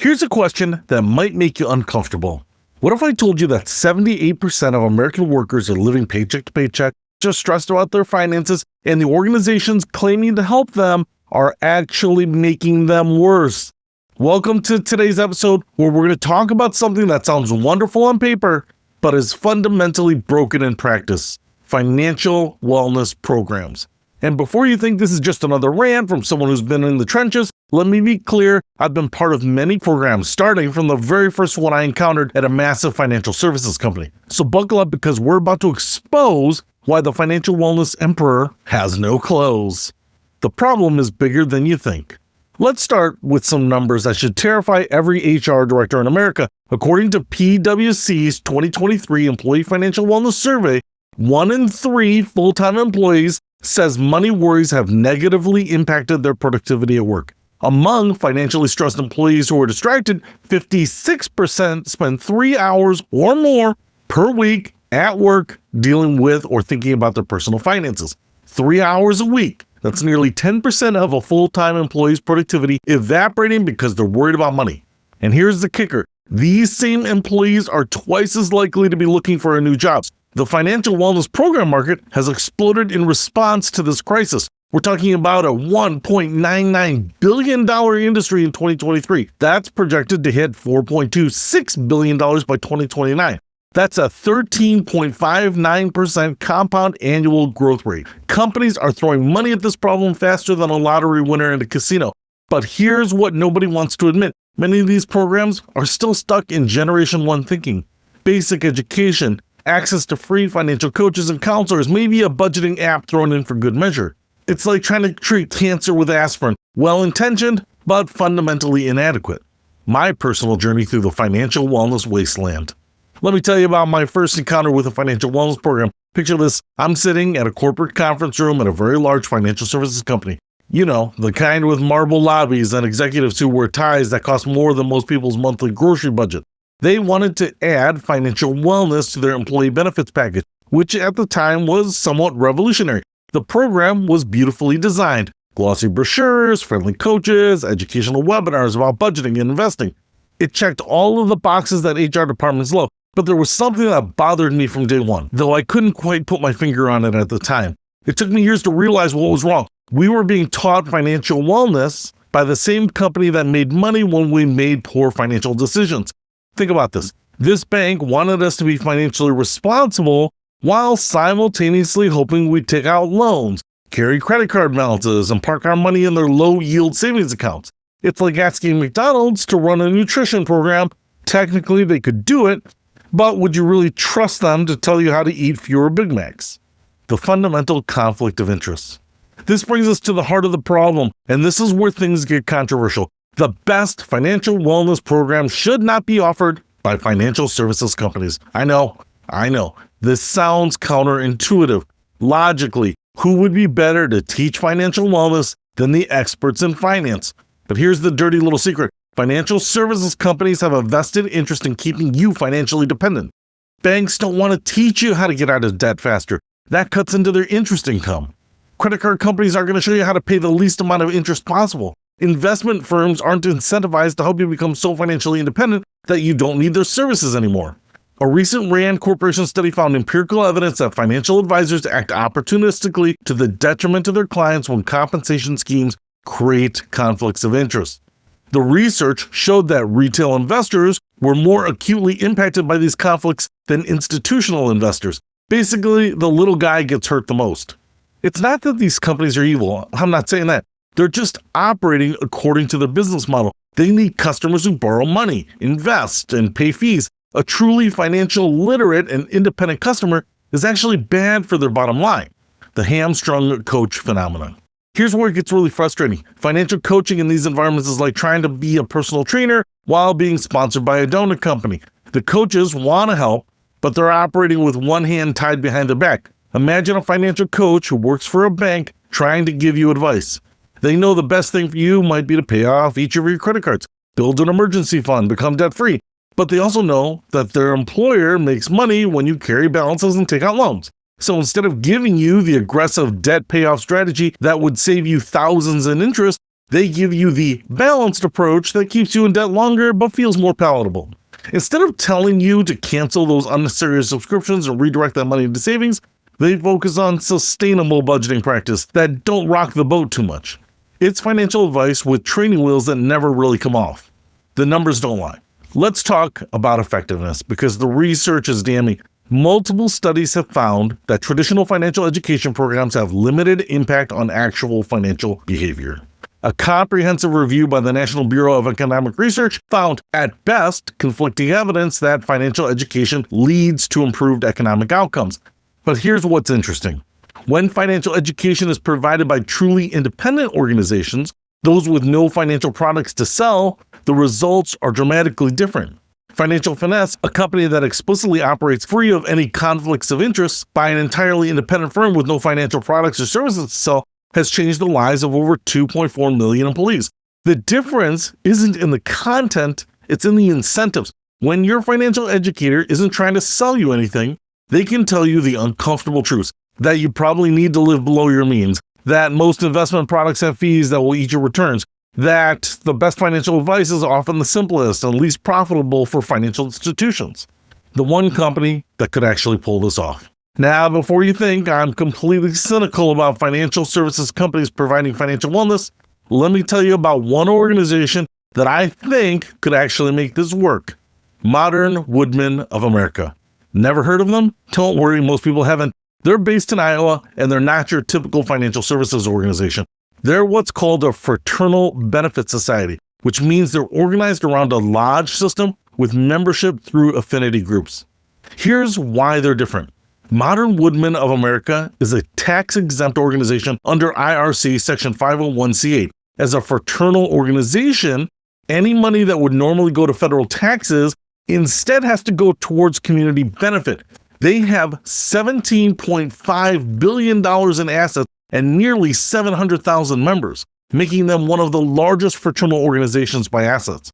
Here's a question that might make you uncomfortable. What if I told you that 78% of American workers are living paycheck to paycheck, just stressed about their finances, and the organizations claiming to help them are actually making them worse? Welcome to today's episode, where we're going to talk about something that sounds wonderful on paper, but is fundamentally broken in practice: financial wellness programs. And before you think this is just another rant from someone who's been in the trenches, let me be clear, I've been part of many programs, starting from the very first one I encountered at a massive financial services company. So buckle up, because we're about to expose why the financial wellness emperor has no clothes. The problem is bigger than you think. Let's start with some numbers that should terrify every HR director in America. According to PwC's 2023 Employee Financial Wellness Survey, 1 in 3 full-time employees says money worries have negatively impacted their productivity at work. Among financially stressed employees who are distracted, 56% spend 3 hours or more per week at work dealing with or thinking about their personal finances. 3 hours a week. That's nearly 10% of a full-time employee's productivity evaporating because they're worried about money. And here's the kicker. These same employees are twice as likely to be looking for a new job. The financial wellness program market has exploded in response to this crisis. We're talking about a $1.99 billion industry in 2023. That's projected to hit $4.26 billion by 2029. That's a 13.59% compound annual growth rate. Companies are throwing money at this problem faster than a lottery winner in a casino. But here's what nobody wants to admit. Many of these programs are still stuck in Generation 1 thinking. Basic education, access to free financial coaches and counselors, maybe a budgeting app thrown in for good measure. It's like trying to treat cancer with aspirin. Well-intentioned, but fundamentally inadequate. My personal journey through the financial wellness wasteland. Let me tell you about my first encounter with a financial wellness program. Picture this: I'm sitting at a corporate conference room at a very large financial services company. You know, the kind with marble lobbies and executives who wear ties that cost more than most people's monthly grocery budget. They wanted to add financial wellness to their employee benefits package, which at the time was somewhat revolutionary. The program was beautifully designed: glossy brochures, friendly coaches, educational webinars about budgeting and investing. It checked all of the boxes that HR departments love, but there was something that bothered me from day one, though I couldn't quite put my finger on it at the time. It took me years to realize what was wrong. We were being taught financial wellness by the same company that made money when we made poor financial decisions. Think about this. This bank wanted us to be financially responsible while simultaneously hoping we'd take out loans, carry credit card balances, and park our money in their low-yield savings accounts. It's like asking McDonald's to run a nutrition program. Technically, they could do it, but would you really trust them to tell you how to eat fewer Big Macs? The fundamental conflict of interest. This brings us to the heart of the problem, and this is where things get controversial. The best financial wellness program should not be offered by financial services companies. I know. This sounds counterintuitive. Logically, who would be better to teach financial wellness than the experts in finance? But here's the dirty little secret. Financial services companies have a vested interest in keeping you financially dependent. Banks don't want to teach you how to get out of debt faster. That cuts into their interest income. Credit card companies aren't going to show you how to pay the least amount of interest possible. Investment firms aren't incentivized to help you become so financially independent that you don't need their services anymore. A recent Rand Corporation study found empirical evidence that financial advisors act opportunistically to the detriment of their clients when compensation schemes create conflicts of interest. The research showed that retail investors were more acutely impacted by these conflicts than institutional investors. Basically, the little guy gets hurt the most. It's not that these companies are evil. I'm not saying that. They're just operating according to their business model. They need customers who borrow money, invest, and pay fees. A truly financial literate and independent customer is actually bad for their bottom line. The hamstrung coach phenomenon. Here's where it gets really frustrating. Financial coaching in these environments is like trying to be a personal trainer while being sponsored by a donor company. The coaches want to help, but they're operating with one hand tied behind their back. Imagine a financial coach who works for a bank trying to give you advice. They know the best thing for you might be to pay off each of your credit cards, build an emergency fund, become debt-free. But they also know that their employer makes money when you carry balances and take out loans. So instead of giving you the aggressive debt payoff strategy that would save you thousands in interest, They give you the balanced approach that keeps you in debt longer but feels more palatable. Instead of telling you to cancel those unnecessary subscriptions and redirect that money into savings, they focus on sustainable budgeting practice that don't rock the boat too much. It's financial advice with training wheels that never really come off. The numbers don't lie. Let's talk about effectiveness because the research is damning. Multiple studies have found that traditional financial education programs have limited impact on actual financial behavior. A comprehensive review by the National Bureau of Economic Research found, at best, conflicting evidence that financial education leads to improved economic outcomes. But here's what's interesting. When financial education is provided by truly independent organizations, those with no financial products to sell, the results are dramatically different. Financial Finesse, a company that explicitly operates free of any conflicts of interest by an entirely independent firm with no financial products or services to sell, has changed the lives of over 2.4 million employees. The difference isn't in the content, it's in the incentives. When your financial educator isn't trying to sell you anything, they can tell you the uncomfortable truths, that you probably need to live below your means, that most investment products have fees that will eat your returns, that the best financial advice is often the simplest and least profitable for financial institutions. The one company that could actually pull this off. Now, before you think I'm completely cynical about financial services companies providing financial wellness, let me tell you about one organization that I think could actually make this work. Modern Woodmen of America. Never heard of them? Don't worry, most people haven't. They're based in Iowa, and they're not your typical financial services organization. They're what's called a fraternal benefit society, which means they're organized around a lodge system with membership through affinity groups. Here's why they're different. Modern Woodmen of America is a tax-exempt organization under IRC Section 501c8. As a fraternal organization, any money that would normally go to federal taxes instead has to go towards community benefit. They have $17.5 billion in assets and nearly 700,000 members, making them one of the largest fraternal organizations by assets.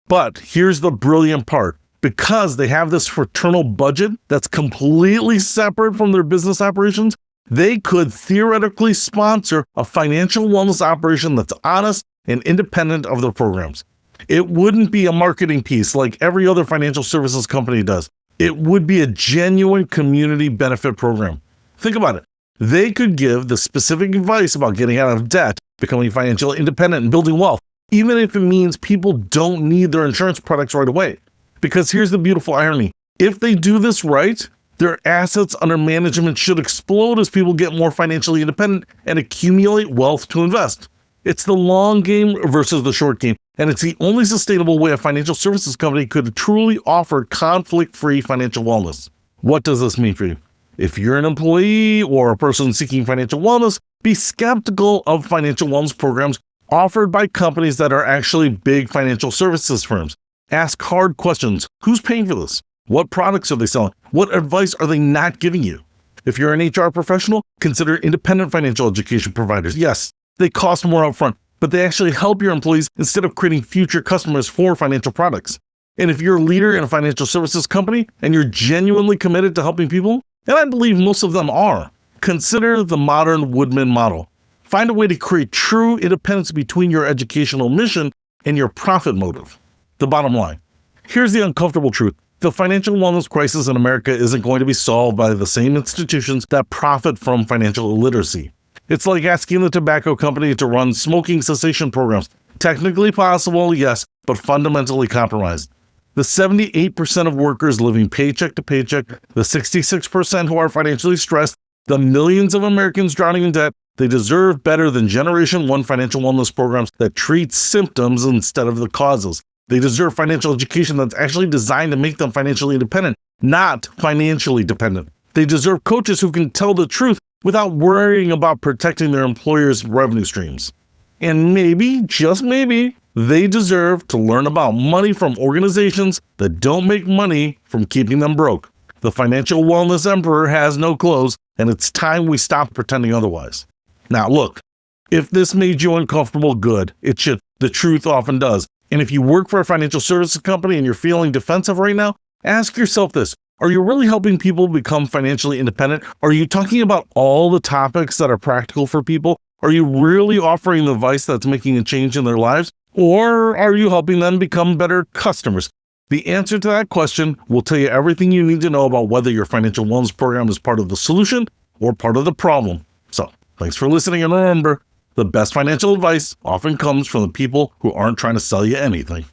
But here's the brilliant part. Because they have this fraternal budget that's completely separate from their business operations, they could theoretically sponsor a financial wellness operation that's honest and independent of their programs. It wouldn't be a marketing piece like every other financial services company does. It would be a genuine community benefit program. Think about it. They could give the specific advice about getting out of debt, becoming financially independent, and building wealth, even if it means people don't need their insurance products right away. Because here's the beautiful irony. If they do this right, their assets under management should explode as people get more financially independent and accumulate wealth to invest. It's the long game versus the short game, and it's the only sustainable way a financial services company could truly offer conflict-free financial wellness. What does this mean for you? If you're an employee or a person seeking financial wellness, be skeptical of financial wellness programs offered by companies that are actually big financial services firms. Ask hard questions. Who's paying for this? What products are they selling? What advice are they not giving you? If you're an HR professional, consider independent financial education providers. Yes, they cost more upfront, but they actually help your employees instead of creating future customers for financial products. And if you're a leader in a financial services company and you're genuinely committed to helping people, and I believe most of them are, consider the Modern Woodmen model. Find a way to create true independence between your educational mission and your profit motive. The bottom line. Here's the uncomfortable truth. The financial wellness crisis in America isn't going to be solved by the same institutions that profit from financial illiteracy. It's like asking the tobacco company to run smoking cessation programs. Technically possible, yes, but fundamentally compromised. The 78% of workers living paycheck to paycheck, the 66% who are financially stressed, the millions of Americans drowning in debt, they deserve better than Generation 1 financial wellness programs that treat symptoms instead of the causes. They deserve financial education that's actually designed to make them financially independent, not financially dependent. They deserve coaches who can tell the truth without worrying about protecting their employer's revenue streams. And maybe, just maybe, they deserve to learn about money from organizations that don't make money from keeping them broke. The financial wellness emperor has no clothes, and it's time we stop pretending otherwise. Now look, if this made you uncomfortable, good. It should. The truth often does. And if you work for a financial services company and you're feeling defensive right now, ask yourself this. Are you really helping people become financially independent? Are you talking about all the topics that are practical for people? Are you really offering the advice that's making a change in their lives? Or are you helping them become better customers? The answer to that question will tell you everything you need to know about whether your financial wellness program is part of the solution or part of the problem. So, thanks for listening, and remember, the best financial advice often comes from the people who aren't trying to sell you anything.